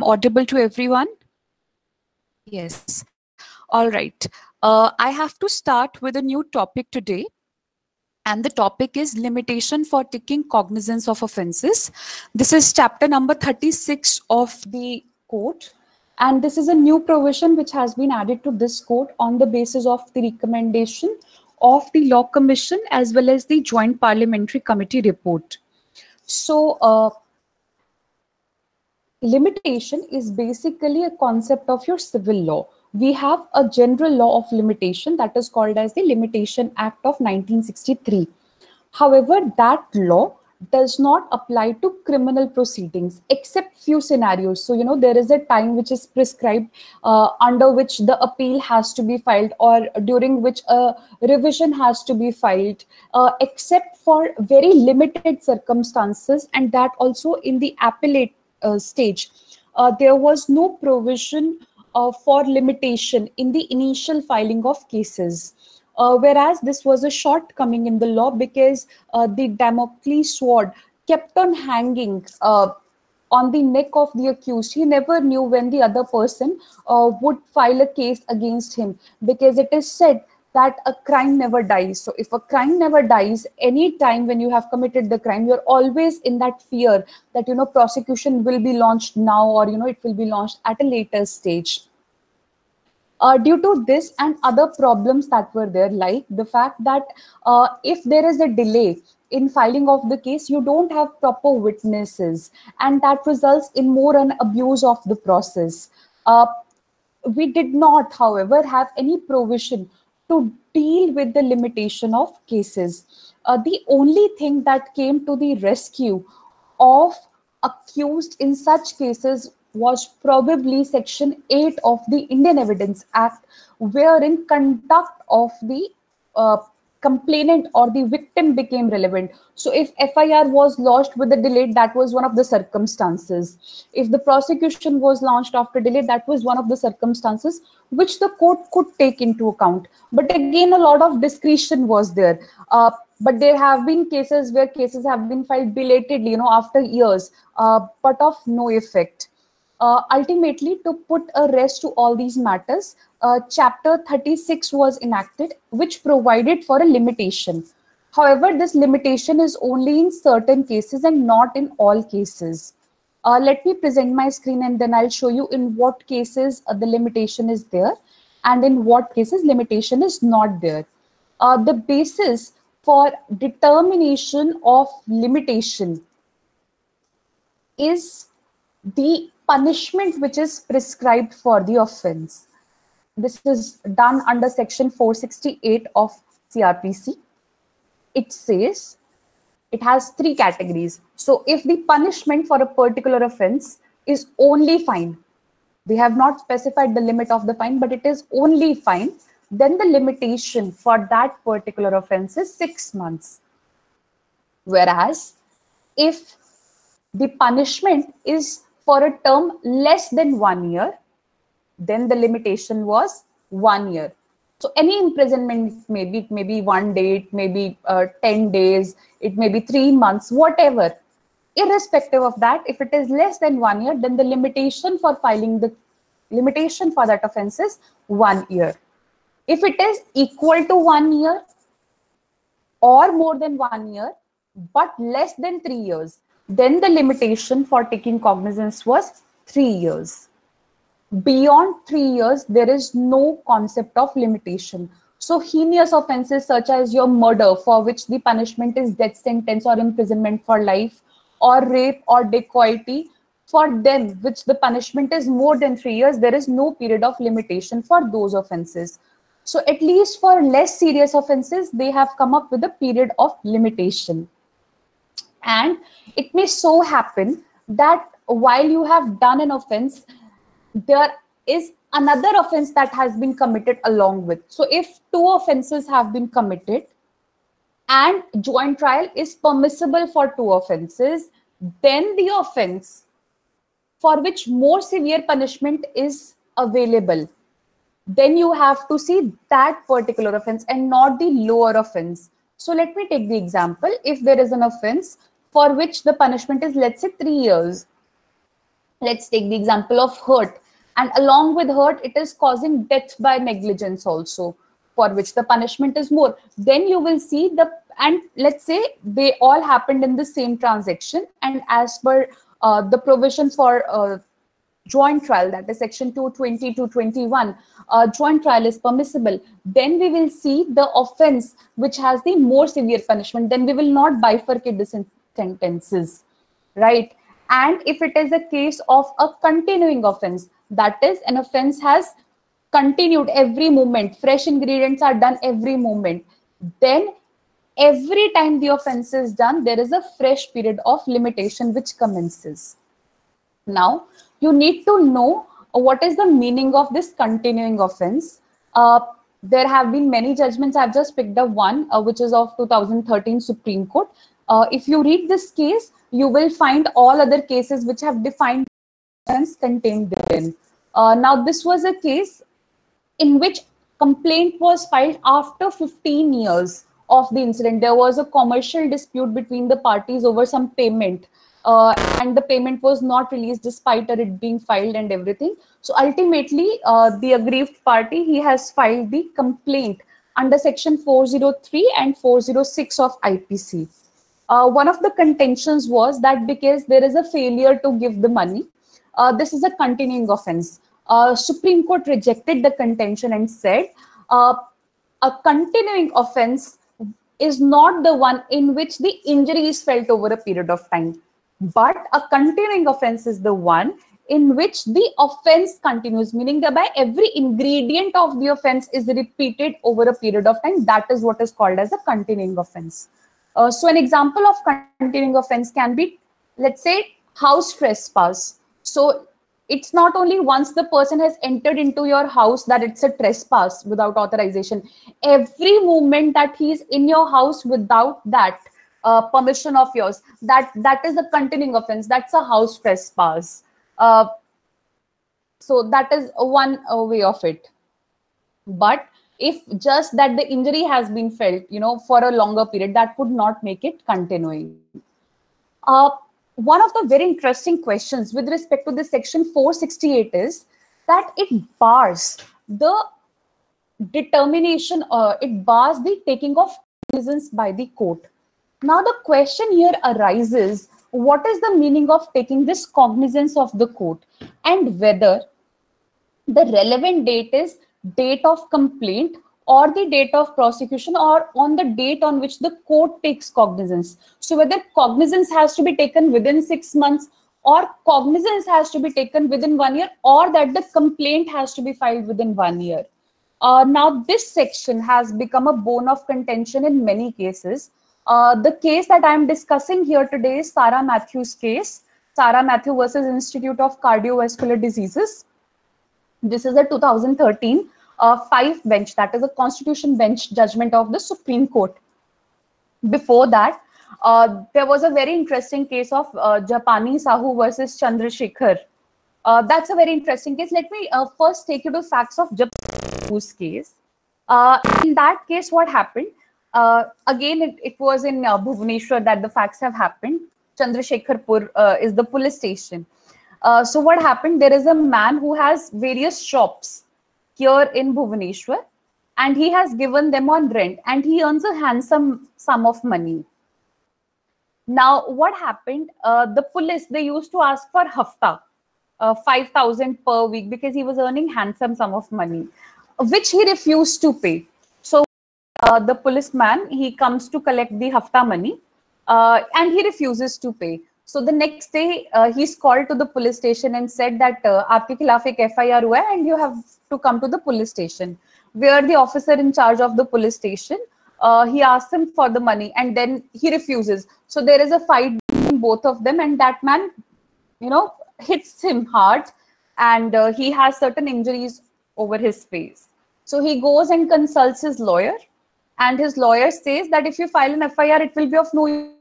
audible to everyone? Yes. All right. I have to start with a new topic today. And the topic is limitation for taking cognizance of offenses. This is chapter number 36 of the code. And this is a new provision which has been added to this code on the basis of the recommendation of the Law Commission as well as the Joint Parliamentary Committee report. So, limitation is basically a concept of your civil law. We have a general law of limitation that is called as the Limitation Act of 1963. However, that law does not apply to criminal proceedings except few scenarios. So, there is a time which is prescribed under which the appeal has to be filed or during which a revision has to be filed, except for very limited circumstances, and that also in the appellate stage. There was no provision for limitation in the initial filing of cases. Whereas this was a shortcoming in the law because the Damocles sword kept on hanging on the neck of the accused. He never knew when the other person would file a case against him, because it is said that a crime never dies. So if a crime never dies, any time when you have committed the crime, you're always in that fear that, prosecution will be launched now, or, it will be launched at a later stage. Due to this and other problems that were there, like the fact that if there is a delay in filing of the case, you don't have proper witnesses, and that results in more an abuse of the process. We did not, however, have any provision to deal with the limitation of cases. The only thing that came to the rescue of accused in such cases was probably Section 8 of the Indian Evidence Act, wherein conduct of the complainant or the victim became relevant. So if FIR was lodged with a delay, that was one of the circumstances. If the prosecution was launched after delay, that was one of the circumstances which the court could take into account. But again, a lot of discretion was there. But there have been cases where cases have been filed belatedly, after years, but of no effect. Ultimately, to put a rest to all these matters, Chapter 36 was enacted, which provided for a limitation. However, this limitation is only in certain cases and not in all cases. Let me present my screen, and then I'll show you in what cases the limitation is there and in what cases limitation is not there. The basis for determination of limitation is the punishment which is prescribed for the offense. This is done under Section 468 of CRPC. It says it has 3 categories. So if the punishment for a particular offense is only fine, they have not specified the limit of the fine, but it is only fine, then the limitation for that particular offense is 6 months. Whereas if the punishment is for a term less than 1 year, then the limitation was 1 year. So any imprisonment, it may be 1 day, it may be 10 days, it may be 3 months, whatever. Irrespective of that, if it is less than 1 year, then the limitation for filing the limitation for that offense is 1 year. If it is equal to 1 year or more than 1 year, but less than 3 years, then the limitation for taking cognizance was 3 years. Beyond 3 years, there is no concept of limitation. So heinous offenses such as your murder, for which the punishment is death sentence or imprisonment for life, or rape or dacoity, for them which the punishment is more than 3 years, there is no period of limitation for those offenses. So at least for less serious offenses, they have come up with a period of limitation. And it may so happen that while you have done an offense, there is another offense that has been committed along with. So if 2 offenses have been committed and joint trial is permissible for 2 offenses, then the offense for which more severe punishment is available, then you have to see that particular offense and not the lower offense. So let me take the example. If there is an offense for which the punishment is, let's say, 3 years, Let's take the example of hurt, and along with hurt it is causing death by negligence also, for which the punishment is more. Then you will see and let's say they all happened in the same transaction, and as per the provision for joint trial, that is section 220 to 21, joint trial is permissible. Then we will see the offense which has the more severe punishment. Then we will not bifurcate the sentences, right? And if it is a case of a continuing offense, that is an offense has continued every moment, fresh ingredients are done every moment, then every time the offense is done, there is a fresh period of limitation which commences. Now, you need to know what is the meaning of this continuing offense. There have been many judgments. I've just picked up one, which is of 2013 Supreme Court. If you read this case, you will find all other cases which have defined offense contained therein. Now, this was a case in which complaint was filed after 15 years of the incident. There was a commercial dispute between the parties over some payment. And the payment was not released despite it being filed and everything. So ultimately, the aggrieved party, he has filed the complaint under section 403 and 406 of IPC. One of the contentions was that because there is a failure to give the money, this is a continuing offense. Supreme Court rejected the contention and said a continuing offense is not the one in which the injury is felt over a period of time. But a continuing offense is the one in which the offense continues, meaning that by every ingredient of the offense is repeated over a period of time. That is what is called as a continuing offense. So an example of continuing offense can be, let's say, house trespass. So it's not only once the person has entered into your house that it's a trespass without authorization. Every moment that he's in your house without that permission of yours, that is a continuing offense. That's a house trespass. So that is one way of it. But if just that the injury has been felt, for a longer period, that would not make it continuing. One of the very interesting questions with respect to the section 468 is that it bars the determination, it bars the taking of cognizance by the court. Now the question here arises, what is the meaning of taking this cognizance of the court, and whether the relevant date is date of complaint or the date of prosecution, or on the date on which the court takes cognizance. So whether cognizance has to be taken within 6 months, or cognizance has to be taken within 1 year, or that the complaint has to be filed within 1 year. Now this section has become a bone of contention in many cases. The case that I am discussing here today is Sarah Matthews case, Sarah Matthew versus Institute of Cardiovascular Diseases. This is a 2013 5 bench, that is a constitution bench judgment of the Supreme Court. Before that, there was a very interesting case of Japani Sahu versus Chandrasekhar. That's a very interesting case. Let me first take you to facts of Japani Sahu's case. In that case, what happened? Again, it was in Bhubaneswar that the facts have happened. Chandrasekharpur is the police station. So what happened? There is a man who has various shops here in Bhubaneswar, and he has given them on rent, and he earns a handsome sum of money. Now, what happened? The police, they used to ask for hafta, 5,000 per week, because he was earning handsome sum of money, which he refused to pay. So the policeman, he comes to collect the hafta money, and he refuses to pay. So the next day, he's called to the police station and said that aapke khilaf ek FIR hua hai and you have to come to the police station. Where the officer in charge of the police station, he asks him for the money, and then he refuses. So there is a fight between both of them, and that man, hits him hard, and he has certain injuries over his face. So he goes and consults his lawyer, and his lawyer says that if you file an FIR, it will be of no use.